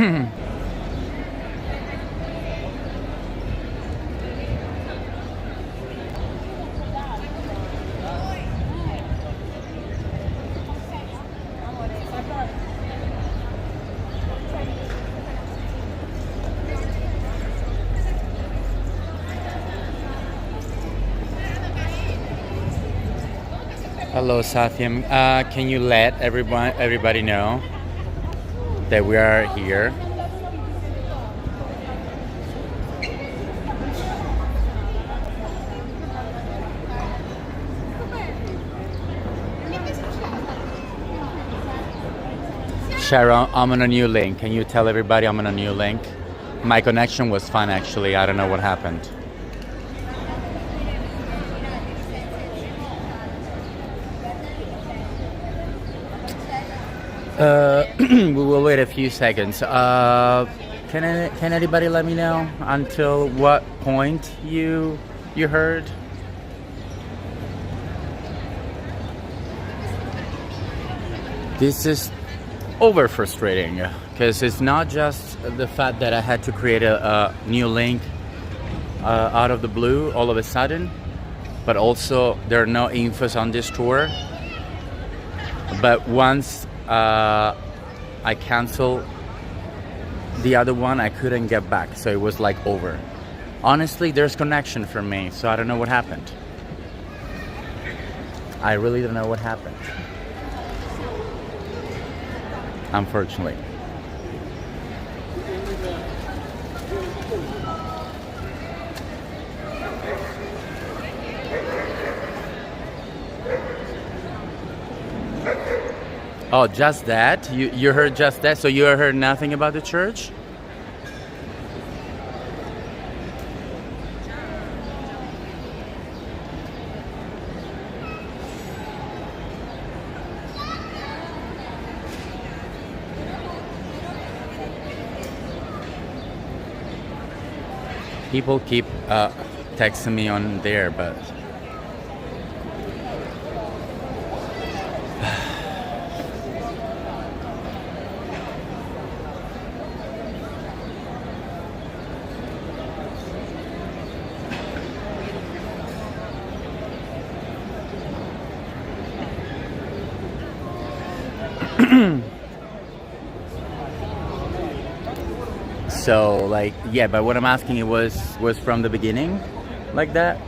Hello, Satyam. Can you let everybody know that we are here? Sharon, I'm on a new link. Can you tell everybody I'm on a new link? My connection was fine, actually. I don't know what happened. We will wait a few seconds. Can anybody let me know until what point you heard? This is over frustrating because it's not just the fact that I had to create a new link out of the blue all of a sudden, but also there are no infos on this tour. But once I canceled the other one, I couldn't get back, so it was like over. Honestly, there's connection for me, so I don't know what happened. I really don't know what happened, unfortunately. Oh, just that? You heard just that? So you heard nothing about the church? People keep texting me on there, but so like, yeah, but what I'm asking it was from the beginning like that?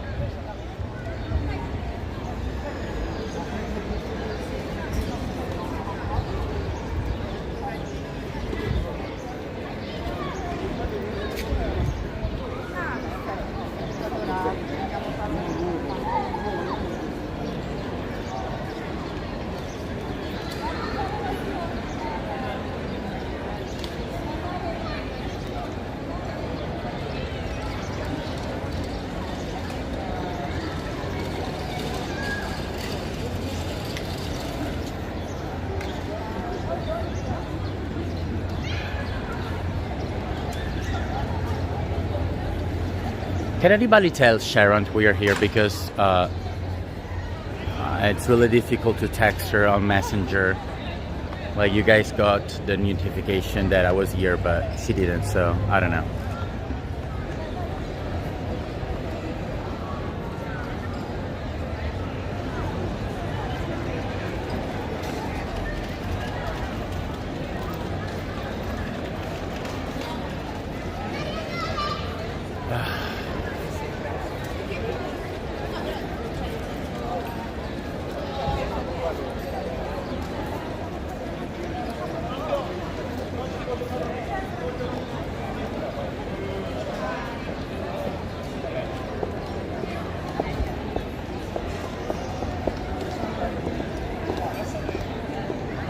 Can anybody tell Sharon we are here, because it's really difficult to text her on Messenger. Like, you guys got the notification that I was here, but she didn't, so I don't know.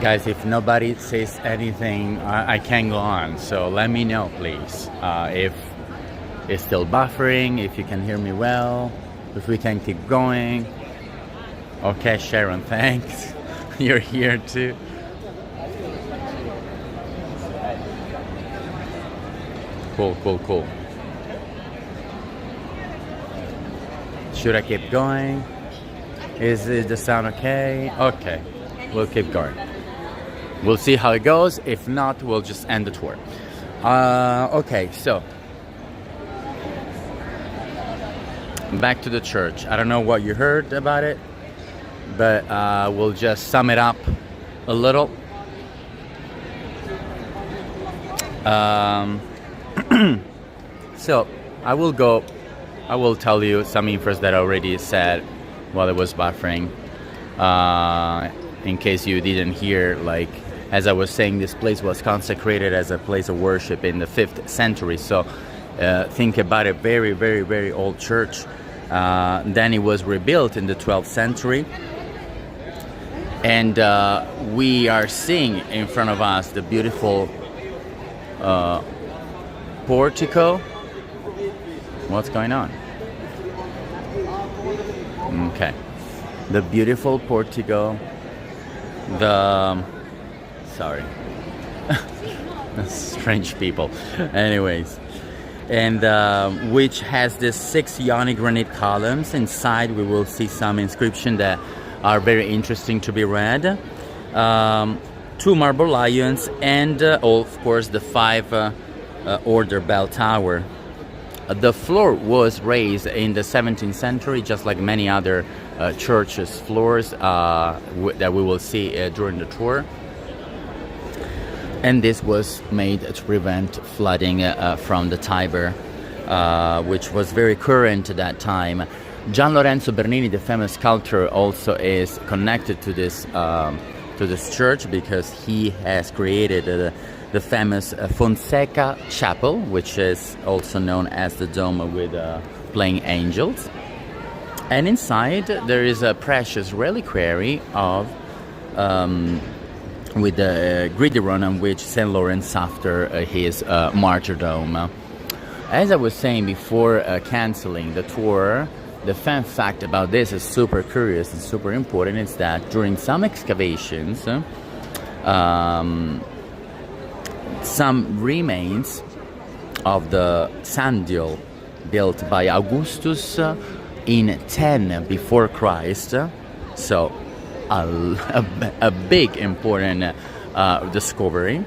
Guys, if nobody says anything, I can go on. So let me know, please. If it's still buffering, if you can hear me well, if we can keep going. Okay, Sharon, thanks. You're here too. Cool, cool, cool. Should I keep going? Is the sound okay? Okay, we'll keep going. We'll see how it goes. If not, we'll just end the tour. Okay, so back to the church. I don't know what you heard about it, but we'll just sum it up a little. So I will tell you some infos that I already said while it was buffering. In case you didn't hear, like, as I was saying, this place was consecrated as a place of worship in the 5th century. So think about a very, very, very old church. Then it was rebuilt in the 12th century. And we are seeing in front of us the beautiful portico. What's going on? Okay. The beautiful portico. Sorry. Strange people. Anyways. And which has these 6 ionic granite columns. Inside we will see some inscriptions that are very interesting to be read. 2 marble lions and of course the 5 order bell tower. The floor was raised in the 17th century, just like many other churches' floors that we will see during the tour. And this was made to prevent flooding from the Tiber, which was very current at that time. Gian Lorenzo Bernini, the famous sculptor, also is connected to this church because he has created the famous Fonseca Chapel, which is also known as the Dome with playing angels. And inside there is a precious reliquary of with the gridiron on which Saint Lawrence suffered his martyrdom. As I was saying before canceling the tour, the fun fact about this is super curious and super important. It's that during some excavations, some remains of the sandal built by Augustus in 10 before Christ, so a big important discovery,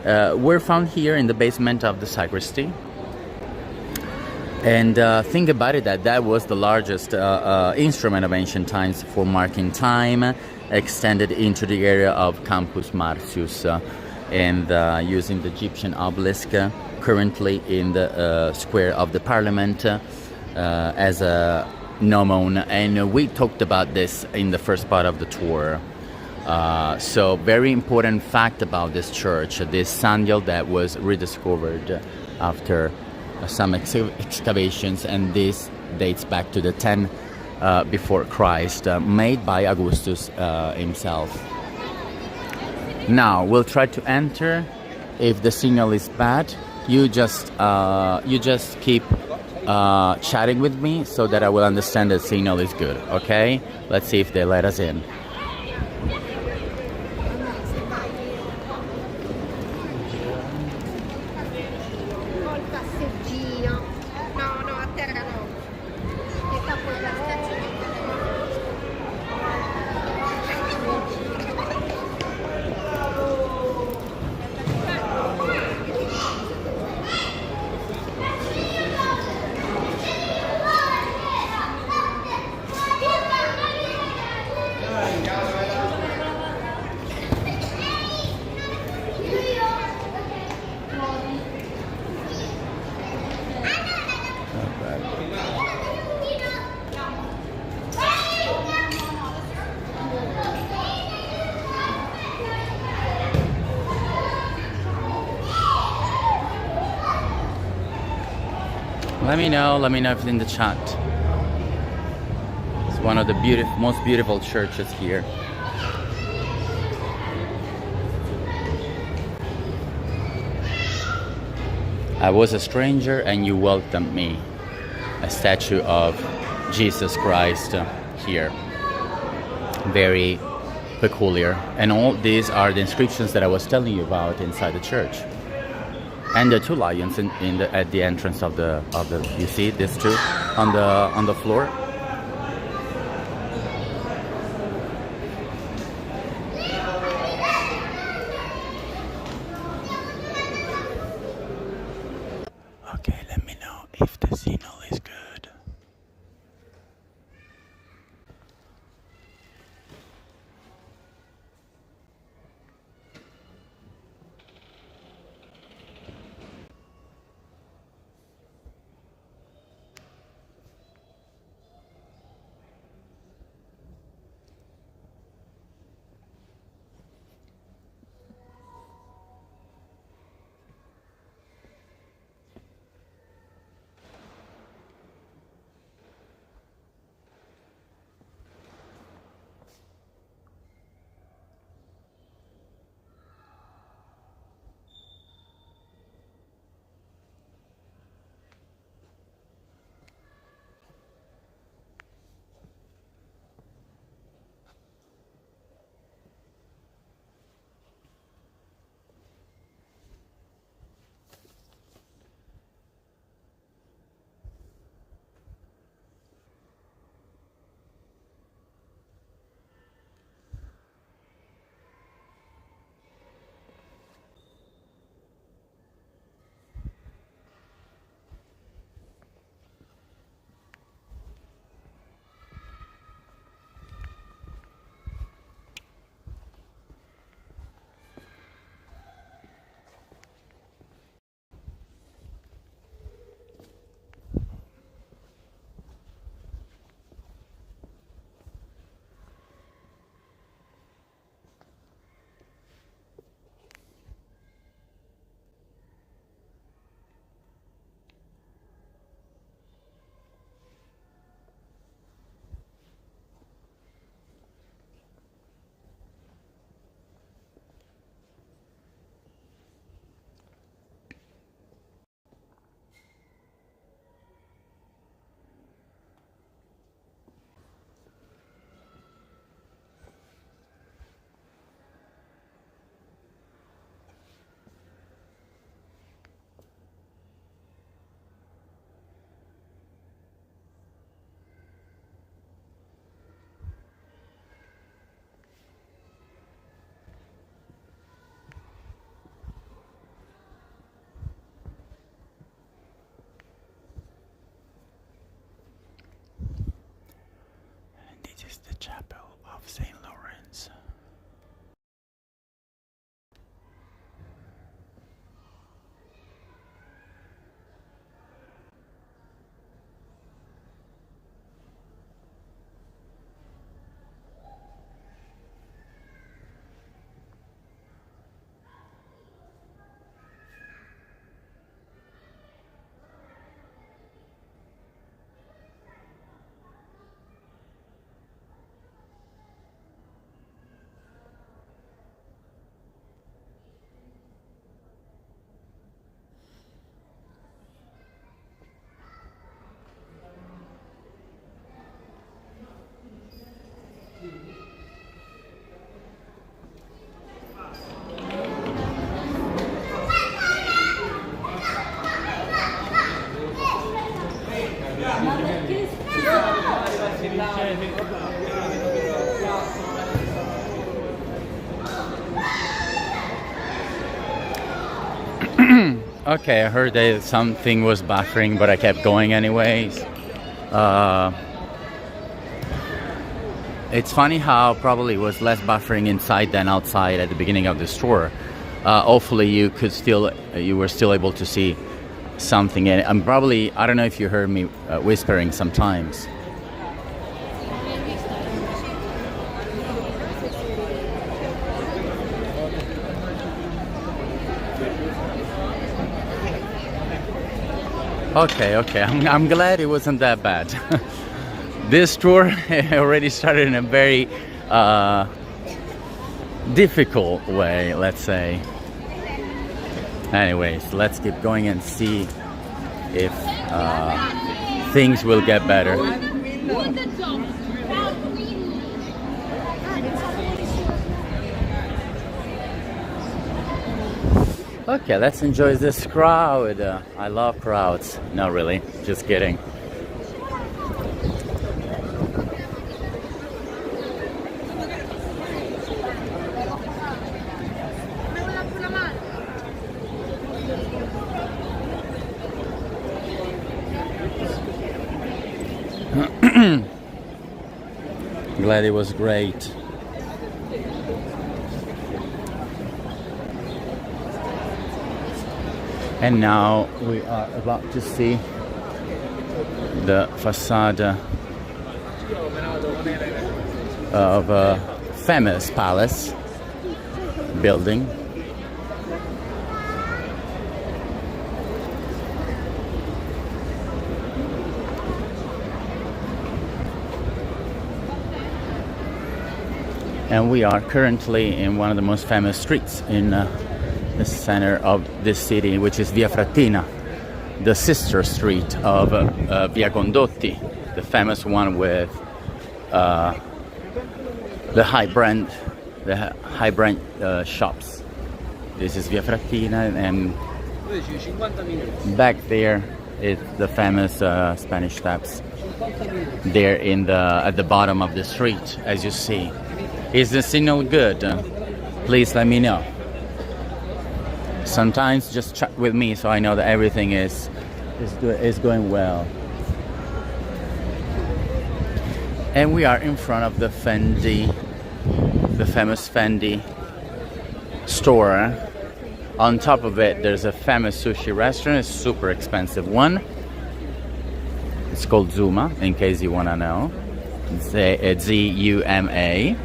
were found here in the basement of the sacristy. And think about it, that was the largest instrument of ancient times for marking time, extended into the area of Campus Martius, and using the Egyptian obelisk currently in the square of the Parliament as a gnomon. And we talked about this in the first part of the tour. So very important fact about this church, this sandal that was rediscovered after some excavations, and this dates back to the 10 before Christ, made by Augustus himself. Now we'll try to enter. If the signal is bad, you just keep chatting with me so that I will understand the signal is good. Okay? Let's see if they let us in. Let me know if it's in the chat. It's one of the most beautiful churches here. I was a stranger and you welcomed me. A statue of Jesus Christ here. Very peculiar. And all these are the inscriptions that I was telling you about inside the church. And the 2 lions at the entrance of the you see these 2 on the floor. Okay, I heard that something was buffering, but I kept going anyways. It's funny how probably it was less buffering inside than outside at the beginning of the store. Hopefully you were still able to see something in it. I don't know if you heard me whispering sometimes. Okay, I'm glad it wasn't that bad. This tour already started in a very difficult way, let's say. Anyways, let's keep going and see if things will get better. Okay, let's enjoy this crowd. I love crowds. No, really, just kidding. Glad it was great. And now we are about to see the facade of a famous palace building. And we are currently in one of the most famous streets in the center of this city, which is Via Frattina, the sister street of Via Condotti, the famous one with the high brand shops. This is Via Frattina, and back there is the famous Spanish Steps. There at the bottom of the street, as you see. Is the signal good? Please let me know. Sometimes just check with me so I know that everything is going well. And we are in front of the famous Fendi store. On top of it, there's a famous sushi restaurant, a super expensive one. It's called Zuma, in case you want to know. It's Z-U-M-A.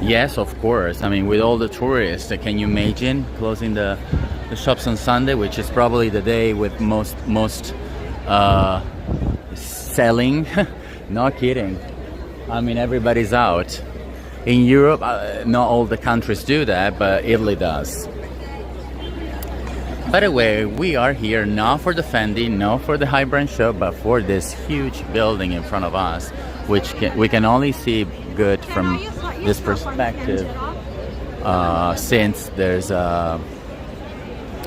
Yes, of course. I mean, with all the tourists, can you imagine closing the shops on Sunday, which is probably the day with most selling? Not kidding. I mean, everybody's out. In Europe, not all the countries do that, but Italy does. By the way, we are here not for the Fendi, not for the high brand show, but for this huge building in front of us, which we can only see good from this perspective, since there's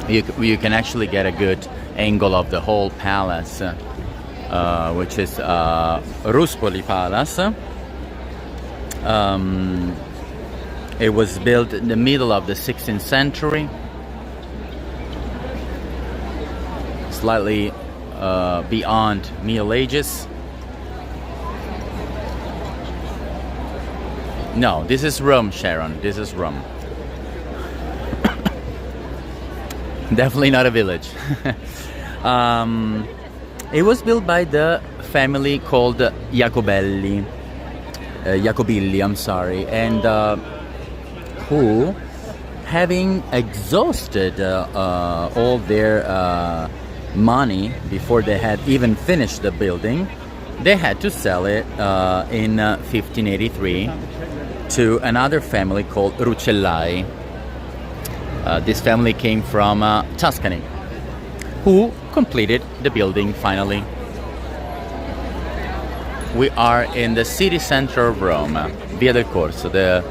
you can actually get a good angle of the whole palace, which is Ruspoli Palace. It was built in the middle of the 16th century, slightly beyond Middle Ages. No, this is Rome, Sharon. This is Rome. Definitely not a village. It was built by the family called Jacobilli, I'm sorry, and who, having exhausted all their money before they had even finished the building, they had to sell it in 1583 to another family called Rucellai. This family came from Tuscany, who completed the building finally. We are in the city center of Rome, Via del Corso, the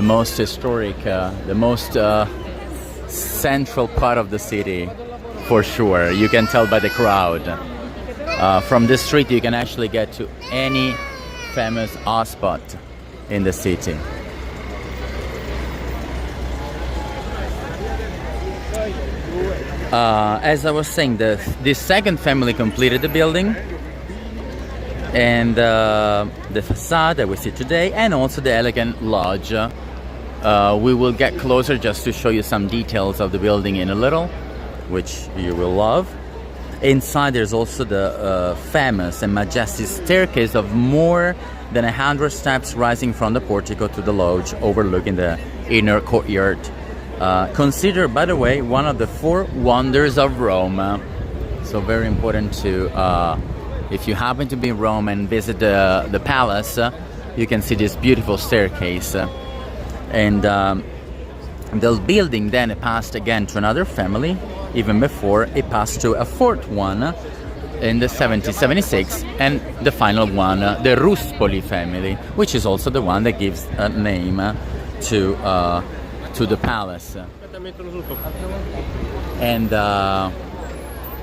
most historic, the most central part of the city, for sure. You can tell by the crowd. From this street you can actually get to any famous hotspot in the city. As I was saying, the second family completed the building, and the facade that we see today, and also the elegant lodge. We will get closer just to show you some details of the building in a little, which you will love. Inside there's also the famous and majestic staircase of more than 100 steps rising from the portico to the lodge overlooking the inner courtyard. Considered, by the way, one of the 4 wonders of Rome. So very important to, if you happen to be in Rome and visit the palace, you can see this beautiful staircase. And the building then passed again to another family. Even before, it passed to a 4th one in the 1776, and the final one, the Ruspoli family, which is also the one that gives a name to the palace. And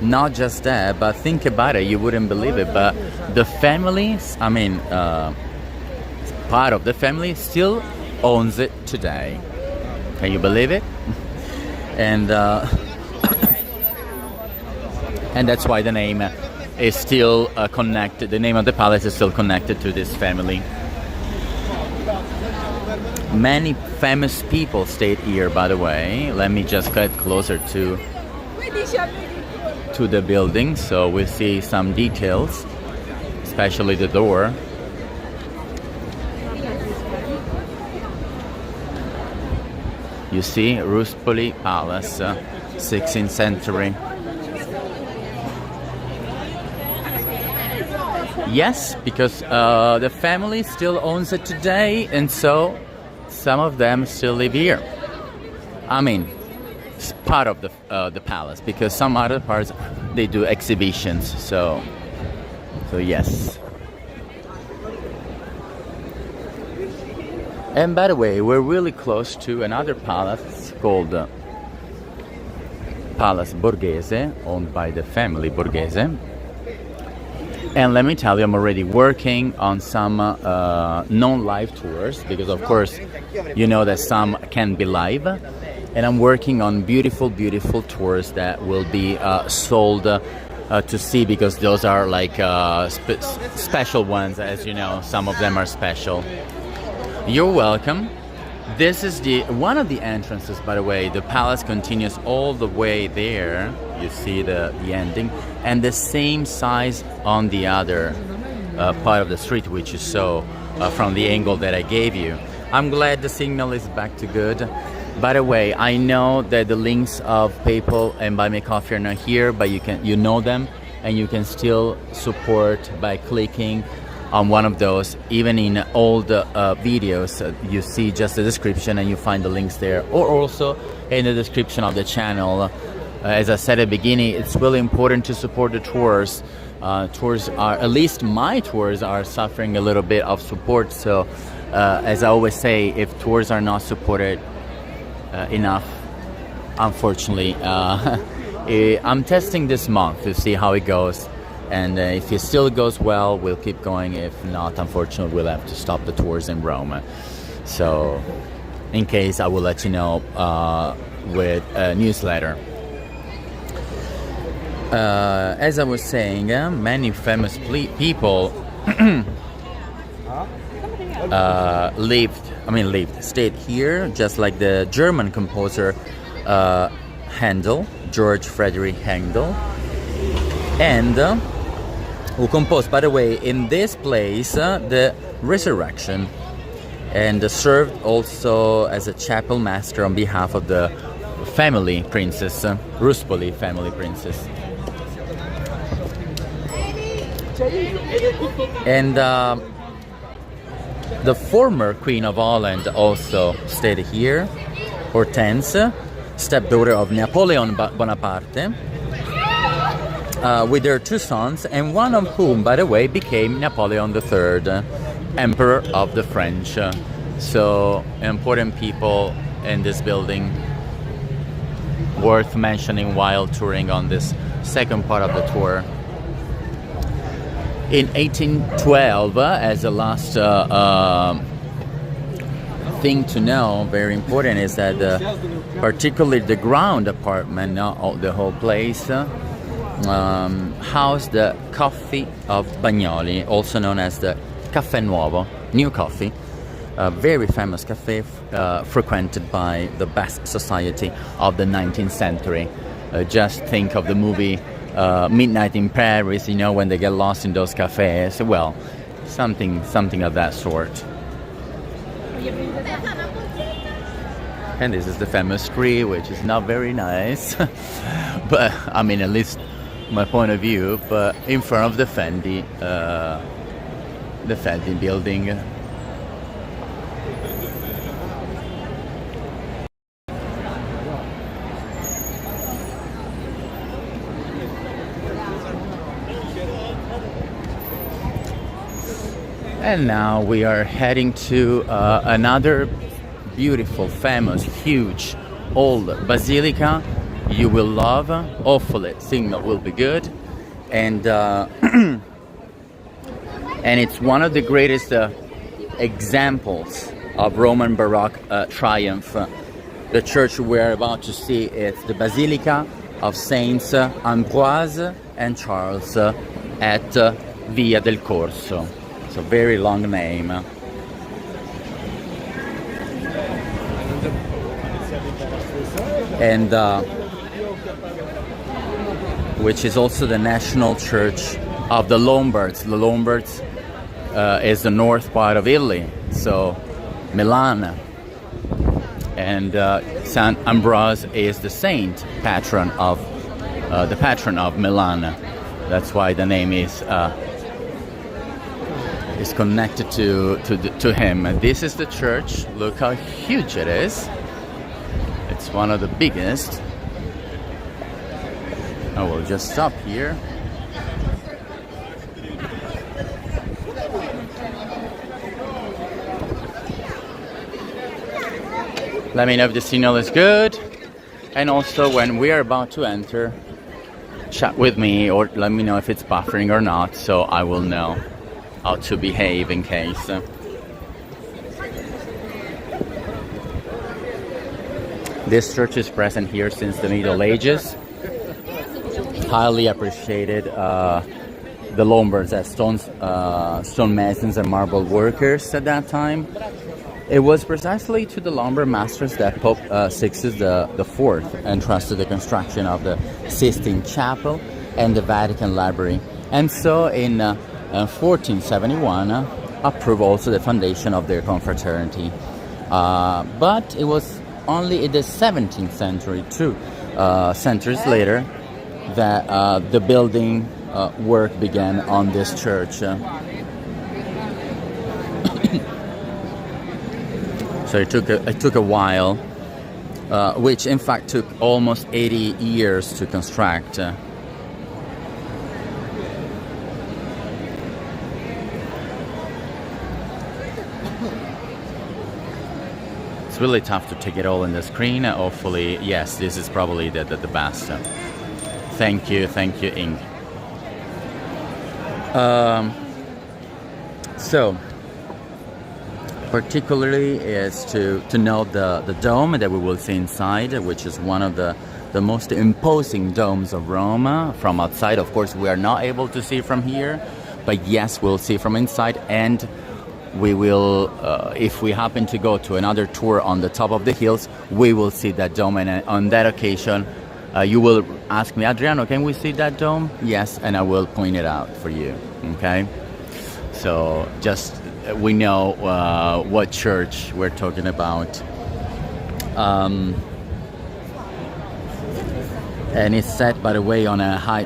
not just that, but think about it, you wouldn't believe it, but the families, I mean, part of the family still owns it today. Can you believe it? And and that's why the name is still connected. The name of the palace is still connected to this family. Many famous people stayed here, by the way. Let me just get closer to the building so we see some details, especially the door. You see, Ruspoli Palace, 16th century. Yes, because the family still owns it today, and so some of them still live here. I mean, it's part of the palace, because some other parts they do exhibitions. So yes. And by the way, we're really close to another palace called Palace Borghese, owned by the family Borghese. And let me tell you, I'm already working on some non-live tours, because of course, you know that some can be live. And I'm working on beautiful, beautiful tours that will be sold to see, because those are like special ones, as you know, some of them are special. You're welcome. This is one of the entrances, by the way. The palace continues all the way there. You see the ending, and the same size on the other part of the street, which you saw from the angle that I gave you. I'm glad the signal is back to good. By the way, I know that the links of PayPal and Buy Me Coffee are not here, but you know them, and you can still support by clicking on one of those. Even in old videos, you see just the description and you find the links there, or also in the description of the channel. As I said at the beginning, it's really important to support the tours. Tours are, at least my tours, are suffering a little bit of support. So as I always say, if tours are not supported enough, unfortunately, I'm testing this month to see how it goes. And if it still goes well, we'll keep going. If not, unfortunately, we'll have to stop the tours in Rome. So, in case, I will let you know with a newsletter. As I was saying, many famous people stayed here, just like the German composer Handel, George Frederick Handel, and who composed, by the way, in this place, the Resurrection, and served also as a chapel master on behalf of the family princess, Ruspoli family princess. And the former Queen of Holland also stayed here, Hortense, stepdaughter of Napoleon Bonaparte, with their 2 sons, and one of whom, by the way, became Napoleon III, Emperor of the French. So, important people in this building, worth mentioning while touring on this second part of the tour. In 1812, as a last thing to know, very important, is that particularly the ground apartment, not the whole place, housed the coffee of Bagnoli, also known as the Caffè Nuovo, New Coffee, a very famous cafe frequented by the best society of the 19th century. Just think of the movie Midnight in Paris, you know, when they get lost in those cafes. Well, something of that sort. And this is the famous tree, which is not very nice, but I mean, at least my point of view. But in front of the Fendi building. And now we are heading to another beautiful, famous, huge, old basilica you will love. Hopefully signal will be good, and and it's one of the greatest examples of Roman Baroque triumph. The church we're about to see is the Basilica of Saints Ambroise and Charles at Via del Corso. It's a very long name. And which is also the national church of the Lombards. The Lombards is the north part of Italy, so Milan. And Saint Ambrose is the saint patron of Milan. That's why the name is connected to him. And this is the church. Look how huge it is. It's one of the biggest. I will just stop here. Let me know if the signal is good, and also when we are about to enter, chat with me or let me know if it's buffering or not, so I will know how to behave in case. This church is present here since the Middle Ages. Highly appreciated the Lombards as stone masons and marble workers at that time. It was precisely to the Lombard masters that Pope Sixtus IV entrusted the construction of the Sistine Chapel and the Vatican Library. And so in 1471 approved also the foundation of their confraternity. But it was only in the 17th century, 2 centuries later, that the building work began on this church. So it took a while, which in fact took almost 80 years to construct. It's really tough to take it all in the screen. Hopefully, yes, this is probably the best. Thank you, Ing. So, particularly is to note the dome that we will see inside, which is one of the most imposing domes of Rome from outside. Of course, we are not able to see from here, but yes, we'll see from inside, and we will, if we happen to go to another tour on the top of the hills, we will see that dome, and on that occasion, you will ask me, Adriano, can we see that dome? Yes, and I will point it out for you, okay? So just we know what church we're talking about. And it's set, by the way, on a high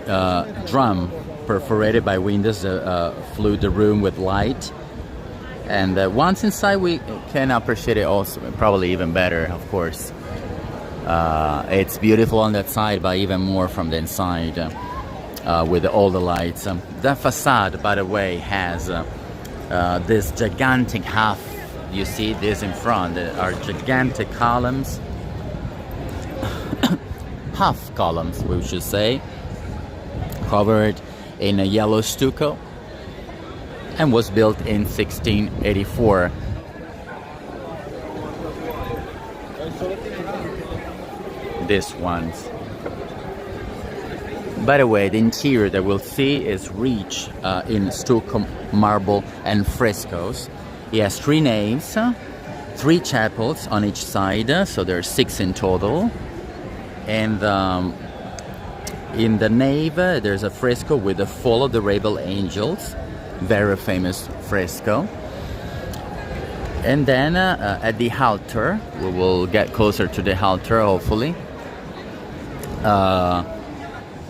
drum perforated by windows that flew the room with light. And once inside, we can appreciate it also, probably even better, of course. It's beautiful on that side, but even more from the inside with all the lights. The facade, by the way, has this gigantic half. You see this in front. There are gigantic columns, half columns, we should say, covered in a yellow stucco, and was built in 1684. these ones. By the way, the interior that we'll see is rich in stucco, marble, and frescoes. It has 3 naves, 3 chapels on each side, so there are 6 in total. And in the nave, there's a fresco with the Fall of the Rebel Angels, very famous fresco. And then at the altar, we will get closer to the altar, hopefully.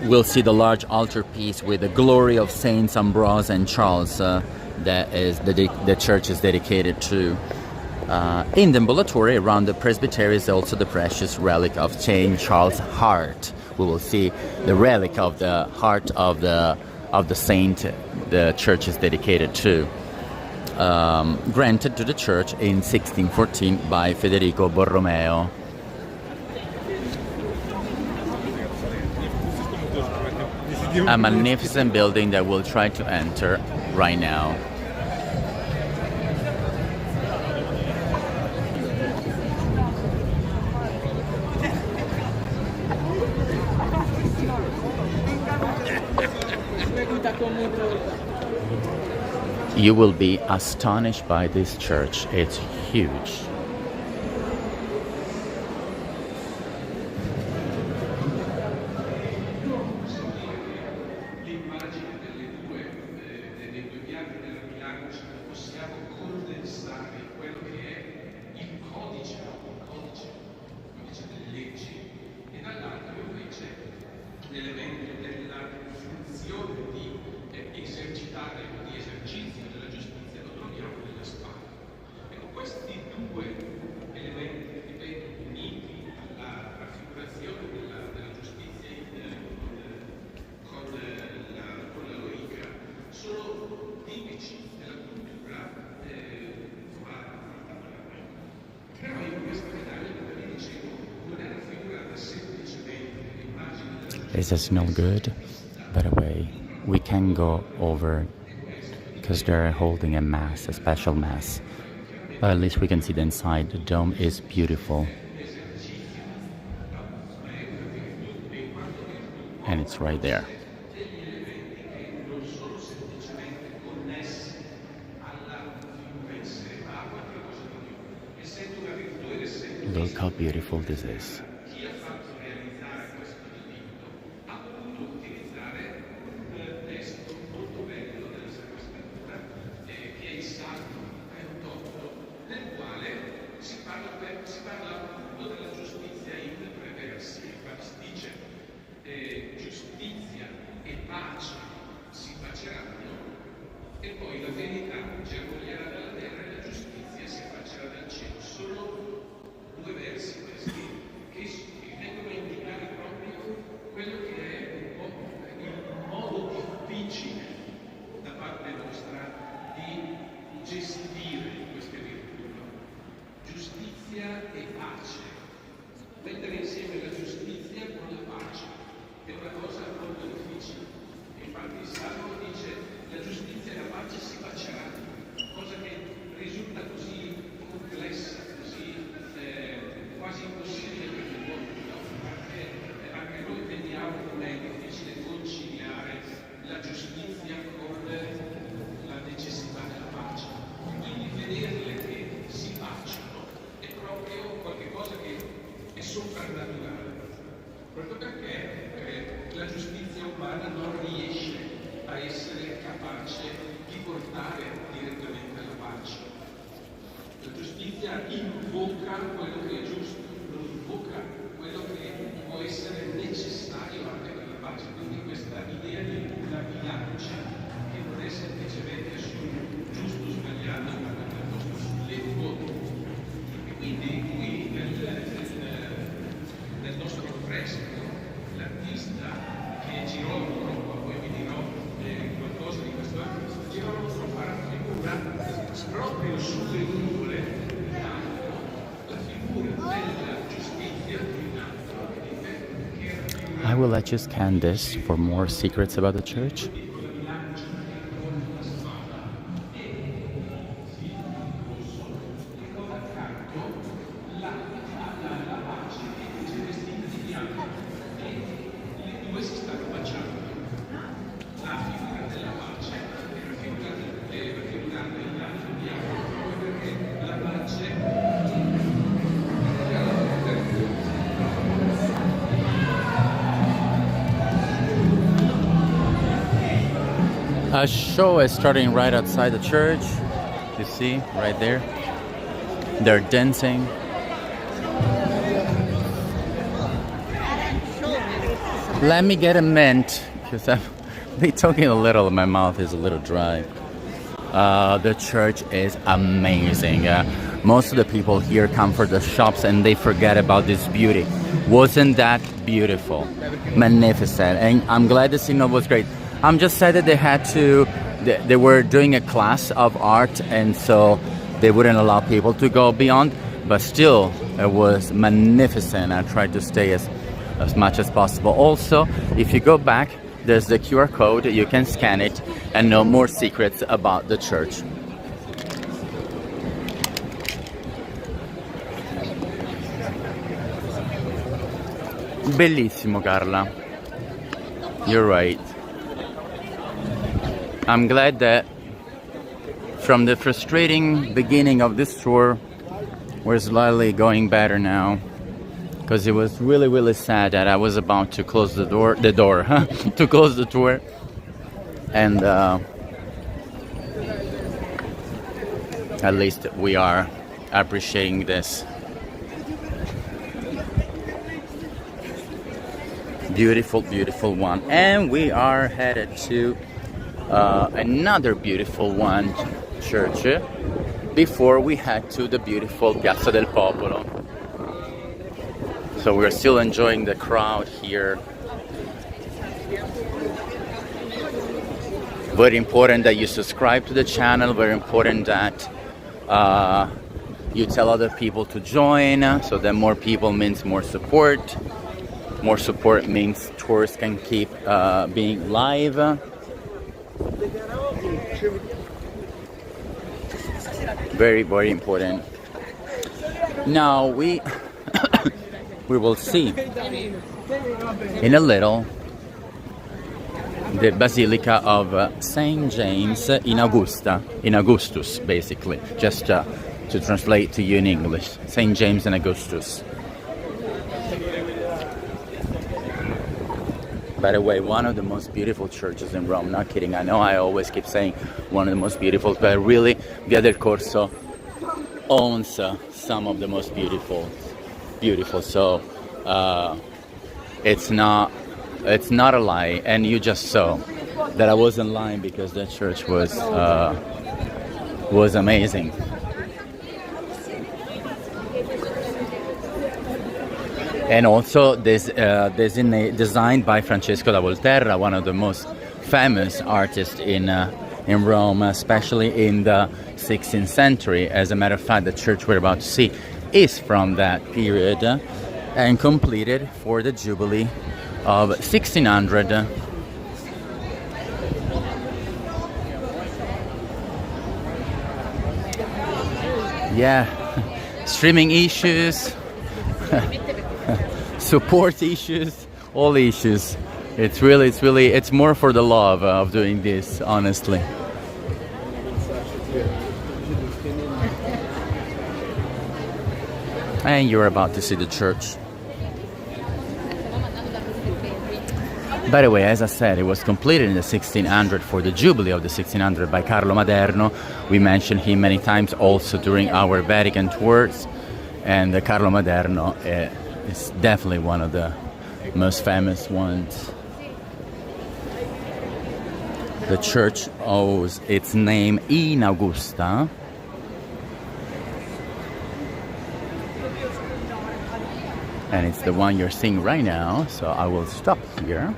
We'll see the large altarpiece with the glory of Saints Ambrose and Charles that is the church is dedicated to. In the ambulatory around the presbytery is also the precious relic of Saint Charles' heart. We will see the relic of the heart of the saint the church is dedicated to. Granted to the church in 1614 by Federico Borromeo. A magnificent building that we'll try to enter right now. You will be astonished by this church. It's huge. This is no good. By the way, we can go over because they're holding a mass, a special mass. But at least we can see the inside. The dome is beautiful. And it's right there. Look how beautiful this is. I will let you scan this for more secrets about the church. A show is starting right outside the church. You see, right there. They're dancing. Let me get a mint, because I've been talking a little, my mouth is a little dry. The church is amazing. Most of the people here come for the shops and they forget about this beauty. Wasn't that beautiful? Magnificent. And I'm glad the signal was great. I'm just sad that they were doing a class of art, and so they wouldn't allow people to go beyond. But still, it was magnificent. I tried to stay as much as possible. Also, if you go back, there's the QR code. You can scan it and know more secrets about the church. Bellissimo, Carla. You're right. I'm glad that from the frustrating beginning of this tour, we're slightly going better now. Because it was really, really sad that I was about to close to close the tour. And at least we are appreciating this. Beautiful, beautiful one. And we are headed to another beautiful one, church, before we head to the beautiful Piazza del Popolo. So we're still enjoying the crowd here. Very important that you subscribe to the channel. Very important that you tell other people to join, so that more people means more support. More support means tours can keep being live. Very, very important. Now we will see in a little the Basilica of Saint James in Augustus, basically, just to translate to you in English. Saint James and Augustus. By the way, one of the most beautiful churches in Rome. Not kidding. I know I always keep saying one of the most beautiful, but really, Via del Corso owns some of the most beautiful. So it's not a lie, and you just saw that I wasn't lying, because that church was amazing. And also this designed by Francesco da Volterra, one of the most famous artists in Rome, especially in the 16th century. As a matter of fact, the church we're about to see is from that period and completed for the Jubilee of 1600. Yeah, streaming issues, support issues, all issues. It's more for the love of doing this, honestly. And you're about to see the church. By the way, as I said, it was completed in the 1600 for the Jubilee of the 1600 by Carlo Maderno. We mentioned him many times also during our Vatican tours. And Carlo Maderno is definitely one of the most famous ones. The church owes its name in Augusta. And it's the one you're seeing right now, so I will stop here.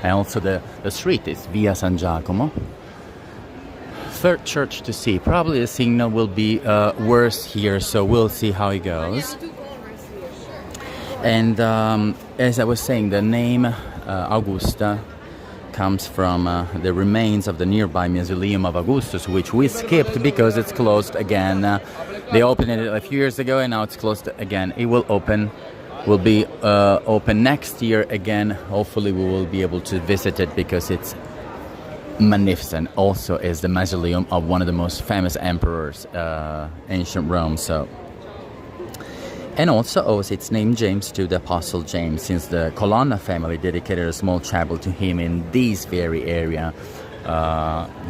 And also the street is Via San Giacomo. Third church to see. Probably the signal will be worse here, so we'll see how it goes. And as I was saying, the name Augusta comes from the remains of the nearby Mausoleum of Augustus, which we skipped because it's closed again. They opened it a few years ago and now it's closed again. It will be open next year again. Hopefully we will be able to visit it because it's magnificent. Also is the mausoleum of one of the most famous emperors, ancient Rome. And also owes its name James to the Apostle James, since the Colonna family dedicated a small chapel to him in this very area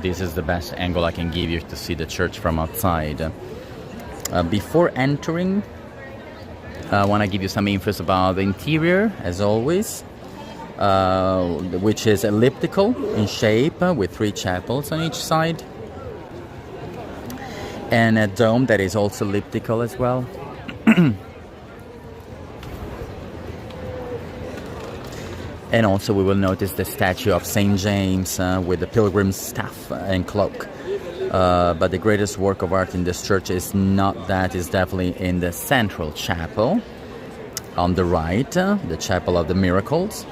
This is the best angle I can give you to see the church from outside. Before entering, I want to give you some infos about the interior, as always, which is elliptical in shape with 3 chapels on each side, and a dome that is also elliptical as well. And also we will notice the statue of St. James with the pilgrim's staff and cloak. But the greatest work of art in this church is not that, it's definitely in the central chapel on the right, the Chapel of the Miracles,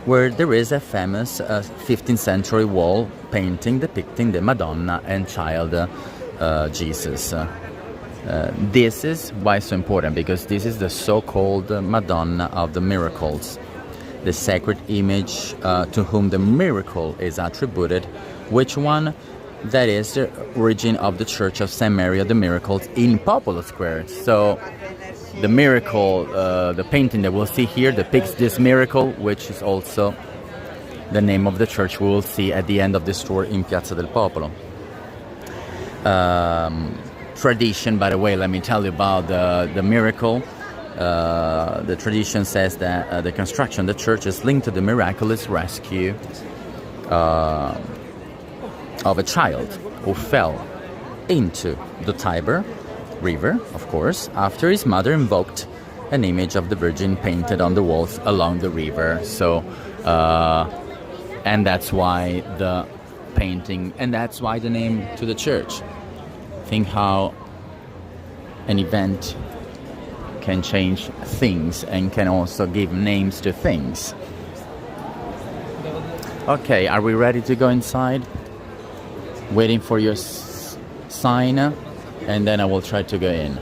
where there is a famous 15th century wall painting depicting the Madonna and Child Jesus. This is why it's so important, because this is the so-called Madonna of the Miracles, the sacred image to whom the miracle is attributed, which one? That is the origin of the Church of St. Mary of the Miracles in Popolo Square. So the miracle, the painting that we'll see here depicts this miracle, which is also the name of the church we will see at the end of this tour in Piazza del Popolo. Tradition, by the way, let me tell you about the miracle. The tradition says that the construction of the church is linked to the miraculous rescue of a child who fell into the Tiber River, of course, after his mother invoked an image of the Virgin painted on the walls along the river. So, and that's why the painting, and that's why the name to the church. Think how an event can change things and can also give names to things. Okay, are we ready to go inside? Waiting for your sign, and then I will try to go in.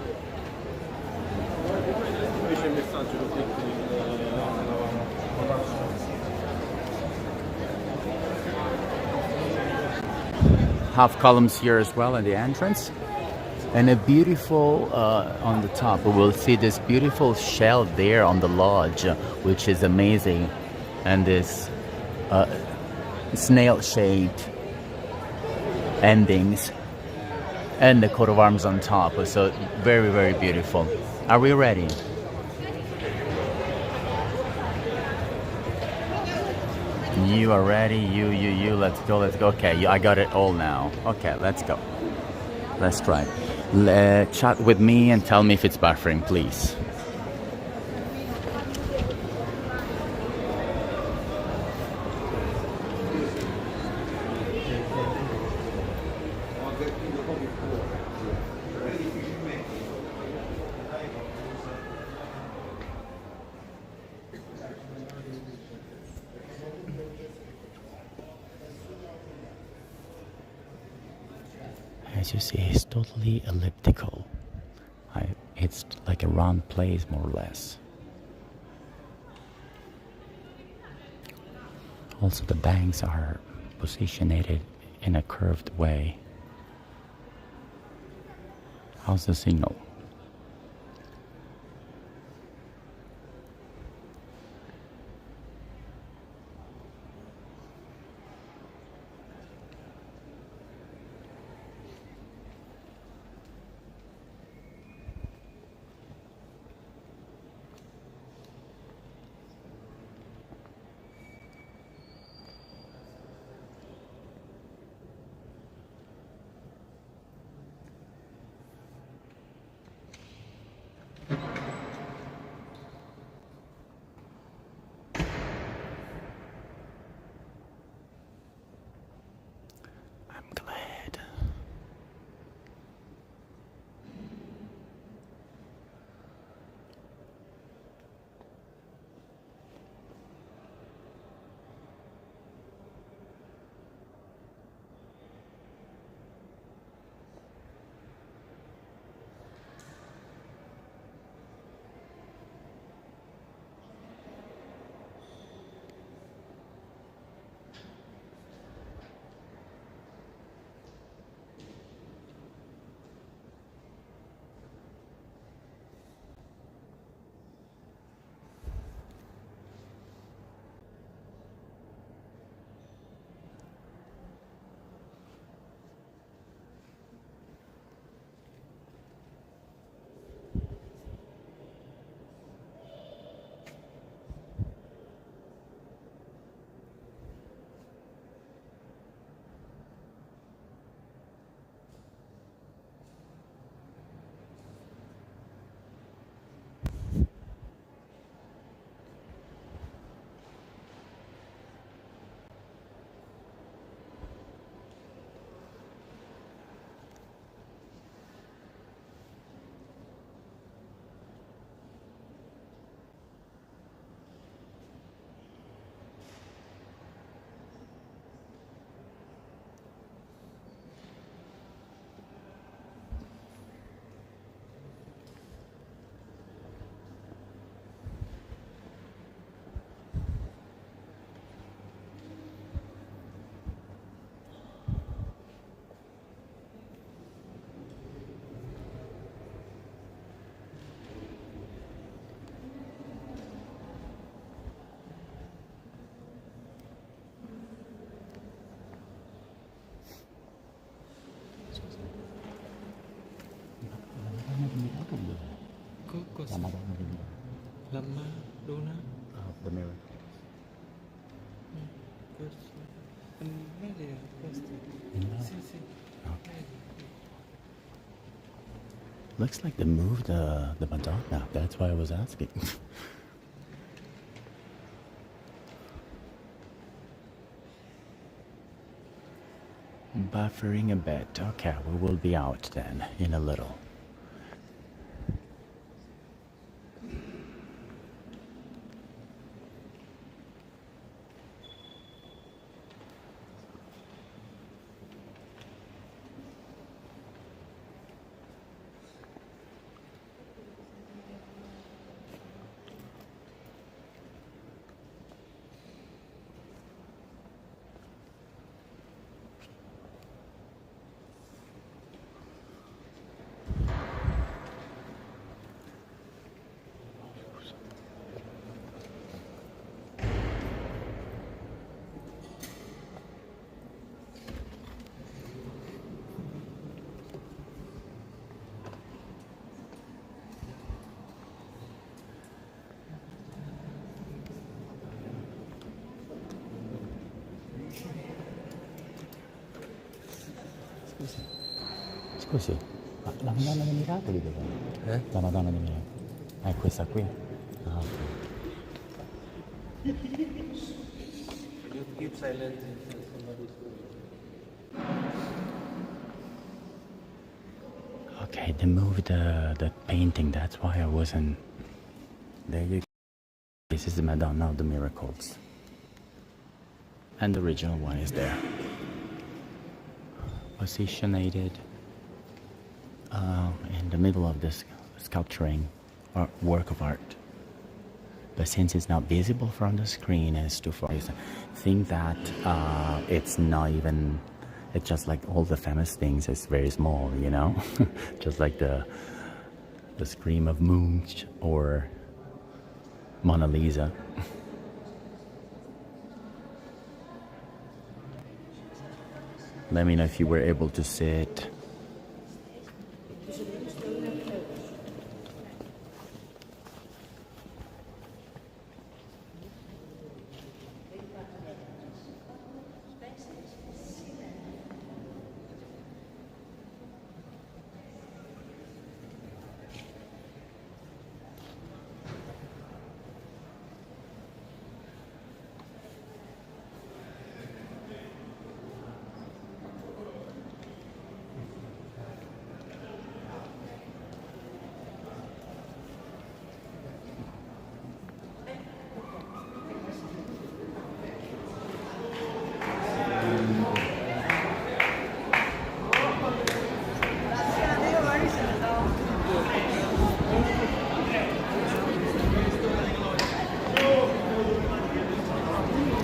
Half columns here as well at the entrance, and a beautiful on the top we will see this beautiful shell there on the lodge, which is amazing, and this snail-shaped endings, and the coat of arms on top. So very, very beautiful. Are we ready? You are ready. You. Let's go. Okay, I got it all now. Okay, let's go. Let's try. Chat with me and tell me if it's buffering, please. As you see, it's totally elliptical. It's like a round place, more or less. Also, the banks are positioned in a curved way. How's the signal? La Madonna di La Madonna. the mirror. Questo. Vedi questo? Sì, sì. Looks like they moved the Madonna. That's why I was asking. Buffering a bit. Okay, we will be out then in a little. Scusi, ma la Madonna dei Miracoli dov'è? La Madonna dei Miracoli. È questa qui? Ah, ok. You keep silent. Okay, they moved the painting, that's why I wasn't... There you go. This is the Madonna of the Miracles. And the original one is there. Positioned in the middle of this sculpturing work of art. But since it's not visible from the screen, it's too far. I think that it's not even... It's just like all the famous things, it's very small, you know? Just like the Scream of Munch or Mona Lisa. Let me know if you were able to see it.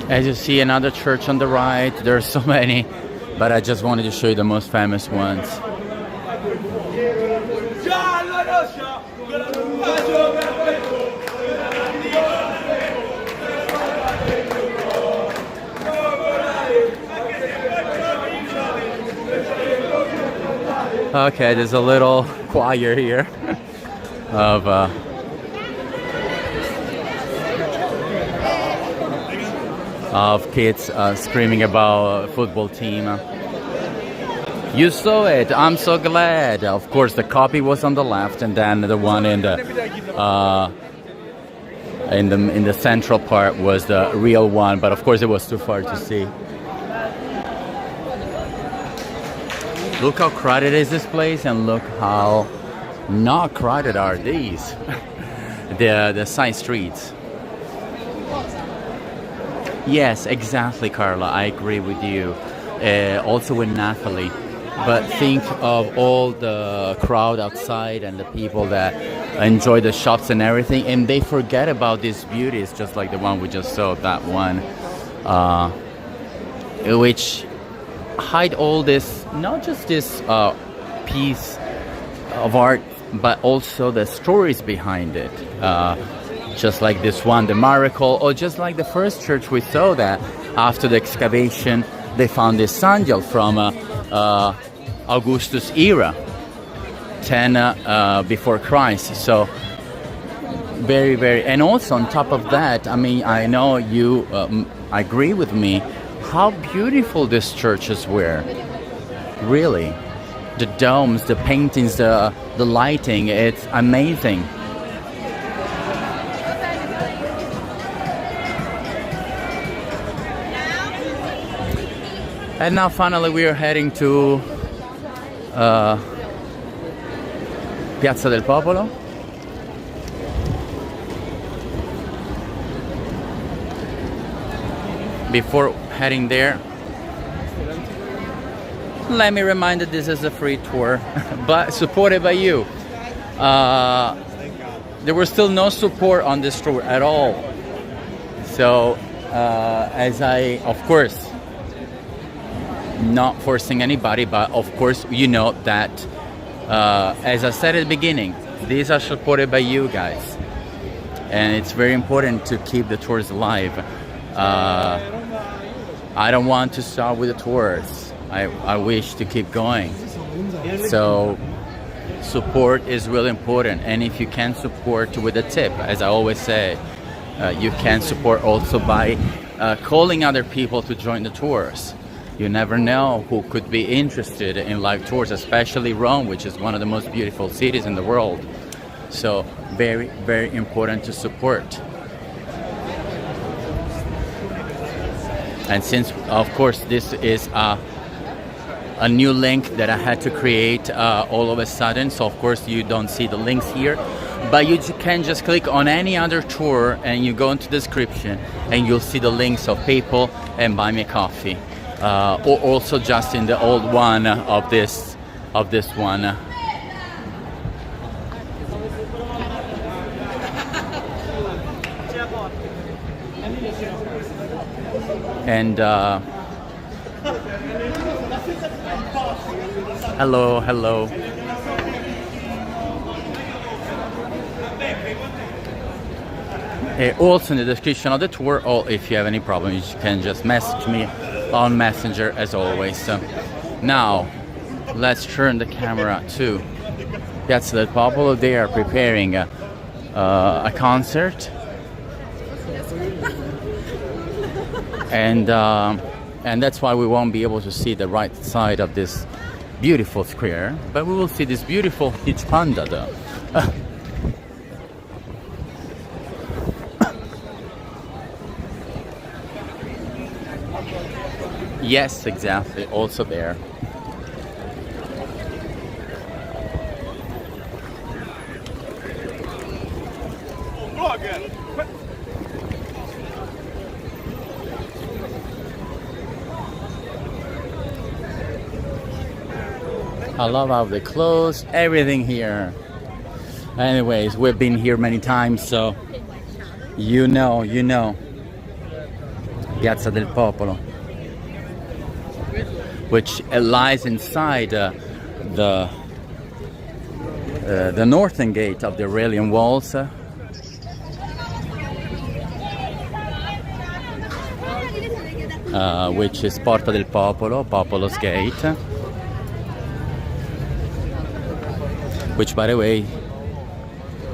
As you see, another church on the right. There are so many, but I just wanted to show you the most famous ones. Okay, there's a little choir here of kids screaming about a football team. You saw it. I'm so glad. Of course, the copy was on the left, and then the one in the central part was the real one. But of course, it was too far to see. Look how crowded is this place, and look how not crowded are these. the side streets. Yes, exactly, Carlo. I agree with you. Also in Napoli. But think of all the crowd outside and the people that enjoy the shops and everything, and they forget about these beauties, just like the one we just saw, that one, which hide all this, not just this piece of art, but also the stories behind it. Just like this one, the miracle, or just like the first church we saw, that after the excavation they found this angel from Augustus' era, 10 before Christ. So very, very, and also on top of that, I mean, I know you agree with me, how beautiful these churches were. Really. The domes, the paintings, the lighting, it's amazing. And now finally we are heading to Piazza del Popolo. Before heading there, let me remind that this is a free tour, but supported by you. There was still no support on this tour at all. So, as I, of course, not forcing anybody, but of course, you know that, as I said at the beginning, these are supported by you guys. And it's very important to keep the tours alive. I don't want to start with the tours. I wish to keep going. So support is really important. And if you can support with a tip, as I always say, you can support also by calling other people to join the tours. You never know who could be interested in live tours, especially Rome, which is one of the most beautiful cities in the world. So very, very important to support. And since, of course, this is a new link that I had to create all of a sudden, so of course you don't see the links here, but you can just click on any other tour and you go into the description and you'll see the links of PayPal and Buy Me a Coffee, or also just in the old one of this one. And hello. Also in the description of the tour, or if you have any problems, you can just message me on Messenger as always. So now, let's turn the camera to Piazza del Popolo. They are preparing a concert. And that's why we won't be able to see the right side of this beautiful square, but we will see this beautiful huge panda though. Yes, exactly, also there. I love how they closed everything here. Anyways, we've been here many times, so you know. Piazza del Popolo, which lies inside the northern gate of the Aurelian walls. Which is Porta del Popolo, Popolo's Gate. Which, by the way,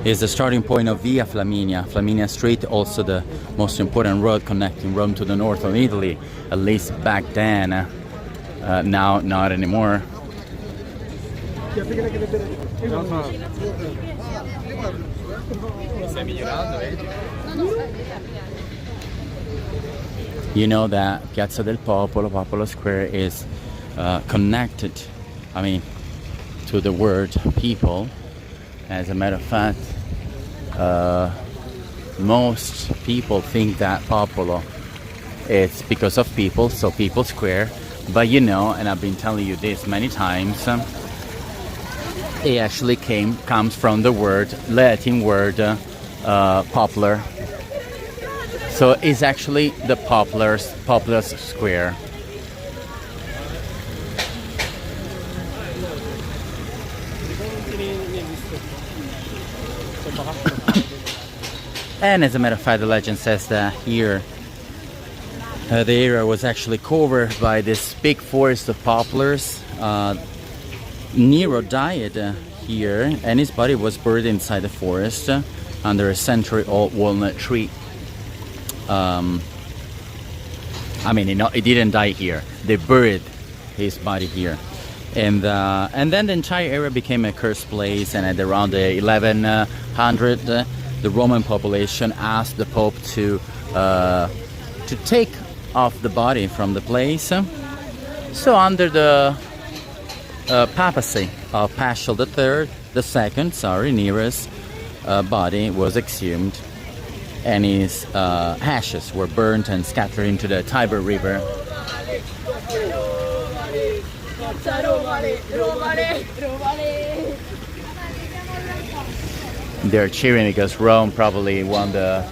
is the starting point of Via Flaminia Street, also the most important road connecting Rome to the north of Italy, at least back then. Now, not anymore. You know that Piazza del Popolo, Popolo Square, is connected, to the word people. As a matter of fact, most people think that Popolo is because of people, so People Square. But you know, and I've been telling you this many times, it actually comes from the Latin word poplar. So it's actually the Poplar's Square. And as a matter of fact, the legend says that here the area was actually covered by this big forest of poplars. Nero died here, and his body was buried inside the forest. under a century-old walnut tree. I mean, he didn't die here. They buried his body here. And then the entire area became a cursed place, and at around the 1100, the Roman population asked the Pope to take off the body from the place. So under the papacy of Paschal II, Nero's body was exhumed, and his ashes were burnt and scattered into the Tiber River. They're cheering because Rome probably won the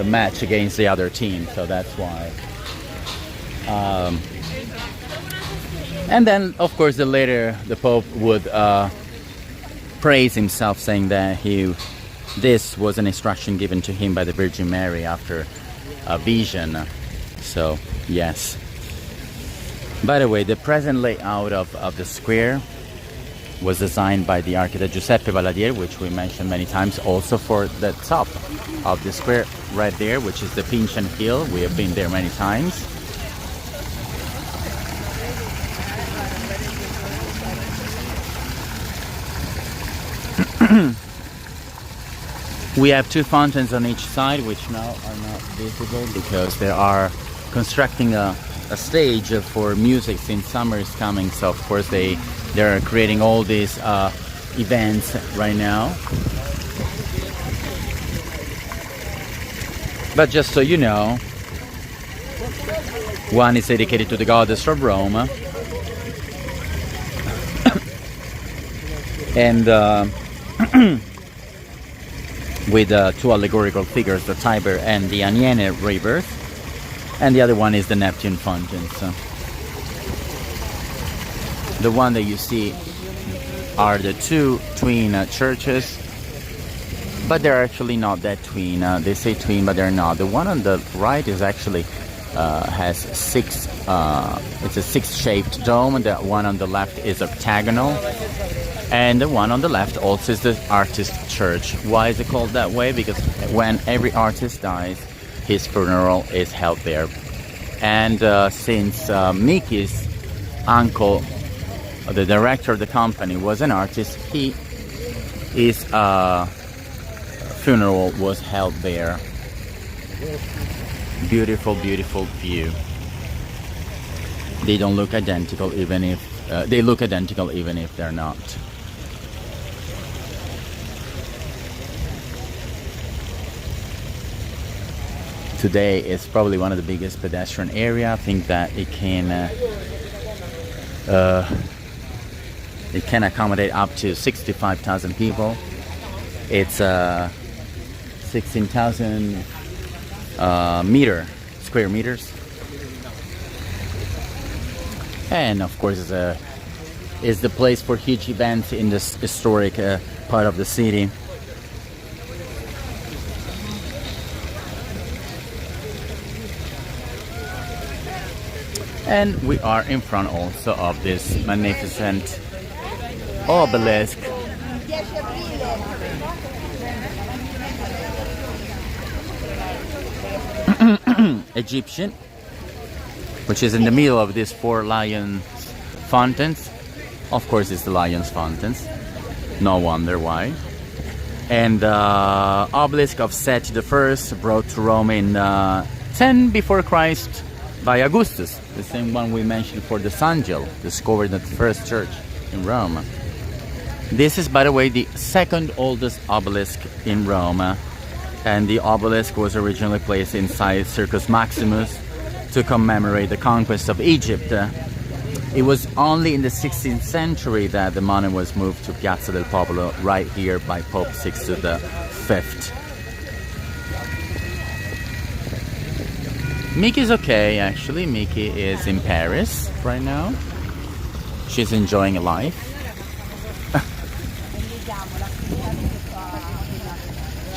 match against the other team, so that's why. And then, of course, later the Pope would praise himself, saying that this was an instruction given to him by the Virgin Mary after a vision. So, yes. By the way, the present layout of the square was designed by the architect Giuseppe Valadier, which we mentioned many times, also for the top of the square right there, which is the Pincian Hill. We have been there many times. We have two fountains on each side, which now are not visible because they are constructing a stage for music since summer is coming. So of course they're creating all these events right now. But just so you know, one is dedicated to the goddess of Rome, and with two allegorical figures, the Tiber and the Aniene rivers, and the other one is the Neptune fountain. So the one that you see are the two twin churches, but they're actually not that twin. They say twin, but they're not. The one on the right is actually has six. It's a six-shaped dome. The one on the left is octagonal, and the one on the left also is the artist church. Why is it called that way? Because when every artist dies, his funeral is held there. And since Mickey's uncle, the director of the company, was an artist, his funeral was held there. Beautiful, beautiful view. They don't look identical, even if they look identical, even if they're not. Today is probably one of the biggest pedestrian area. I think that it can accommodate up to 65,000 people. It's 16,000 square meters, and of course is the place for huge events in this historic part of the city. And we are in front also of this magnificent obelisk. Egyptian, which is in the middle of these four lion fountains. Of course, it's the lions fountains. No wonder why. And obelisk of Seti I, brought to Rome in 10 before Christ by Augustus, the same one we mentioned for the Sangel, discovered at the first church in Rome. This is, by the way, the second oldest obelisk in Rome, and the obelisk was originally placed inside Circus Maximus to commemorate the conquest of Egypt. It was only in the 16th century that the monument was moved to Piazza del Popolo, right here by Pope Sixtus V. Mickey's okay, actually. Mickey is in Paris right now. She's enjoying life.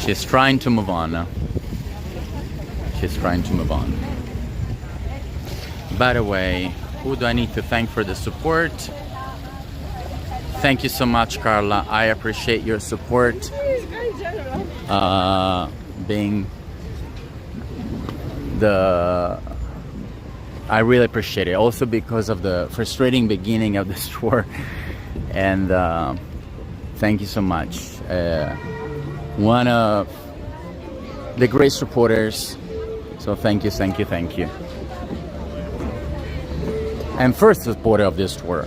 She's trying to move on. She's trying to move on. By the way, who do I need to thank for the support? Thank you so much, Carla. I appreciate your support. being I really appreciate it. Also because of the frustrating beginning of this tour, and thank you so much. One of the great supporters. So thank you, thank you, thank you. And first supporter of this tour.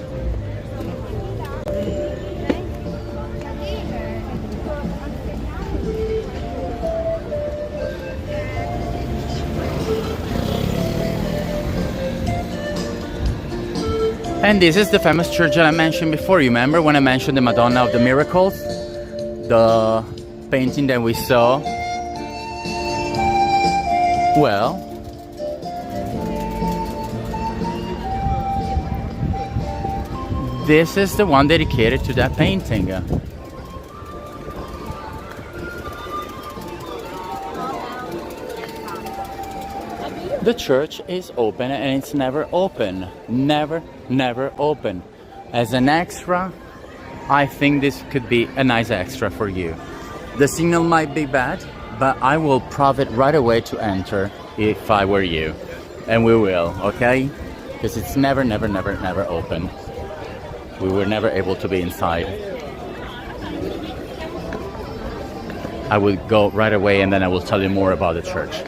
And this is the famous church that I mentioned before. You remember when I mentioned the Madonna of the Miracles? The painting that we saw? Well, this is the one dedicated to that painting. The church is open, and it's never open. Never open. As an extra, I think this could be a nice extra for you. The signal might be bad, but I will profit right away to enter if I were you. And we will, okay? Because it's never open. We were never able to be inside. I will go right away and then I will tell you more about the church.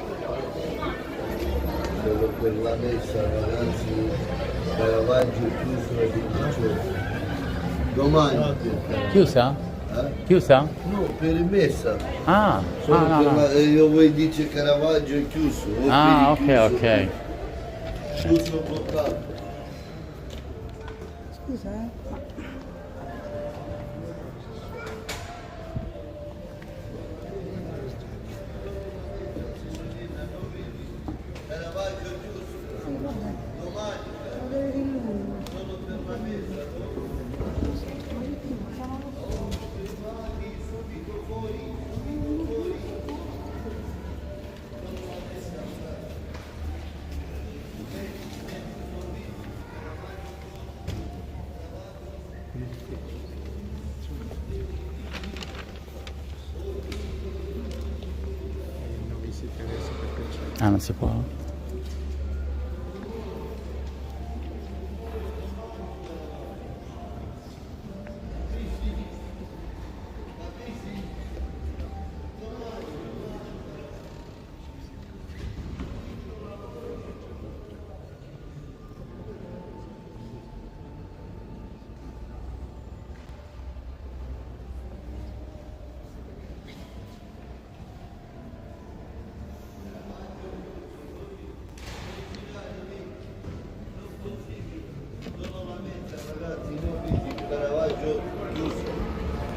Chiusa? Chiusa? No, per messa. Ah, no. Io voi dice Caravaggio è chiuso. Ah, ok. Chiuso bloccato. Scusa, Ah, non si può.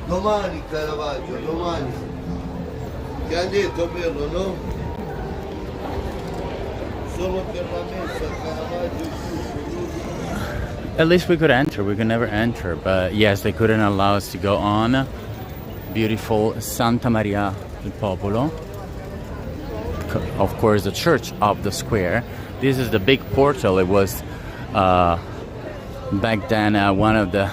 Domani Caravaggio, domani. Ti ha detto Perlo, no? Solo per la messa Caravaggio chiuso. At least we could enter. We could never enter, but yes, they couldn't allow us to go on. Beautiful Santa Maria del Popolo. Of course, the church of the square. This is the big portal. It was back then one of the,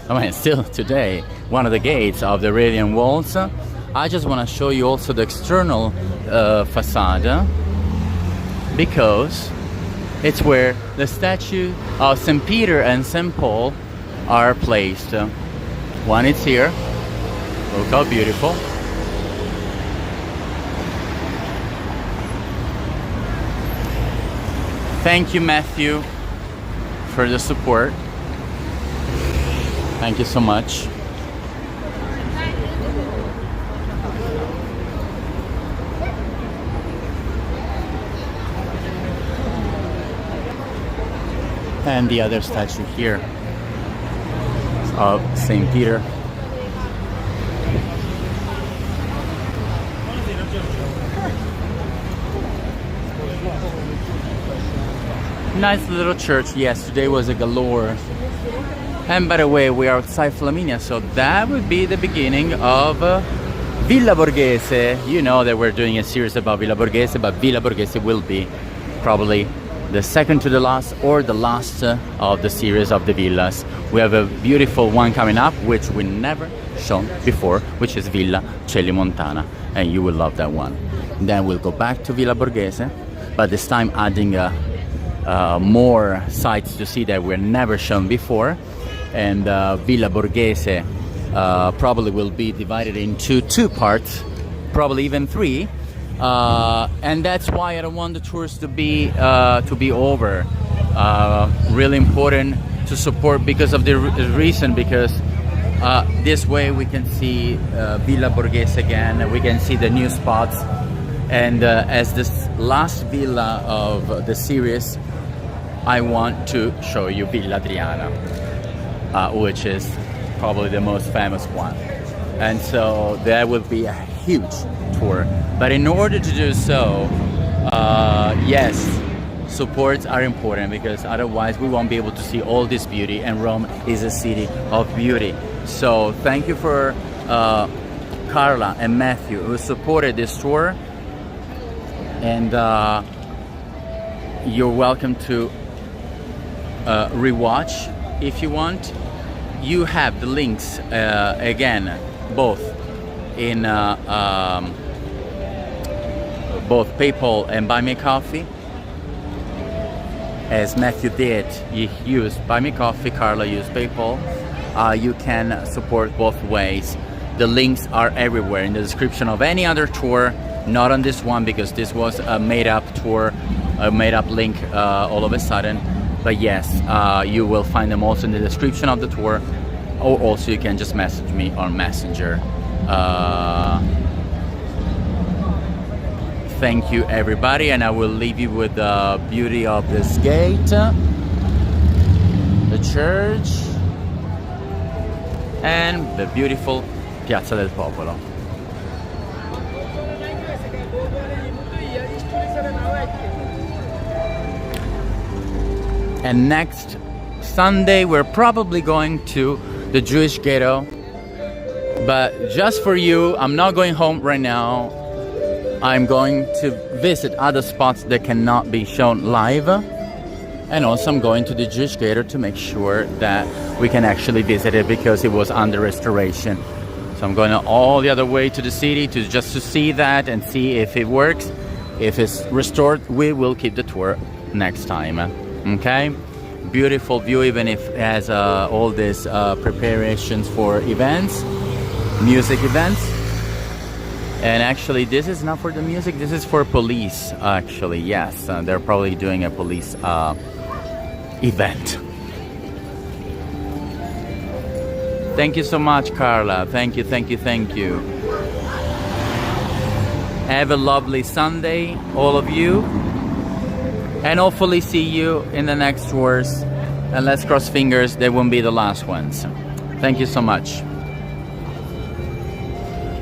I mean, still today, one of the gates of the Radiant walls. I just want to show you also the external facade, because it's where the statue of St. Peter and St. Paul are placed. One is here. Look how beautiful. Thank you, Matthew, for the support. Thank you so much. And the other statue here of St. Peter. Nice little church. Yes, today was a galore. And by the way, we are outside Flaminia, so that would be the beginning of Villa Borghese. You know that we're doing a series about Villa Borghese, but Villa Borghese will be probably the second to the last or the last of the series of the villas. We have a beautiful one coming up, which we never shown before, which is Villa Celimontana, and you will love that one. Then we'll go back to Villa Borghese, but this time adding more sites to see that were never shown before. And Villa Borghese probably will be divided into 2 parts, probably even 3. And that's why I don't want the tours to be over. Really important to support because of the reason, because this way we can see Villa Borghese again, we can see the new spots. And as this last villa of the series, I want to show you Villa Adriana, which is probably the most famous one. And so that will be a huge tour. But in order to do so, yes, supports are important, because otherwise we won't be able to see all this beauty, and Rome is a city of beauty. So thank you for Carla and Matthew, who supported this tour. And you're welcome to rewatch if you want. You have the links again, both in both PayPal and Buy Me a Coffee. As Matthew did, he used Buy Me a Coffee, Carlo used PayPal. You can support both ways. The links are everywhere in the description of any other tour, not on this one, because this was a made-up tour, a made-up link all of a sudden. But yes, you will find them also in the description of the tour, or also you can just message me on Messenger. Thank you, everybody, and I will leave you with the beauty of this gate, the church, and the beautiful Piazza del Popolo. And next Sunday we're probably going to the Jewish ghetto, but just for you, I'm not going home right now. I'm going to visit other spots that cannot be shown live, and also I'm going to the Jewish ghetto to make sure that we can actually visit it, because it was under restoration. So I'm going all the other way to the city to see that and see if it works. If it's restored, we will keep the tour next time. Okay, beautiful view, even if it has all these preparations for events, music events. And actually this is not for the music, this is for police, actually. Yes, they're probably doing a police event. Thank you so much, Carla. Thank you, thank you, thank you. Have a lovely Sunday, all of you. And hopefully see you in the next tours. And let's cross fingers they won't be the last ones. Thank you so much.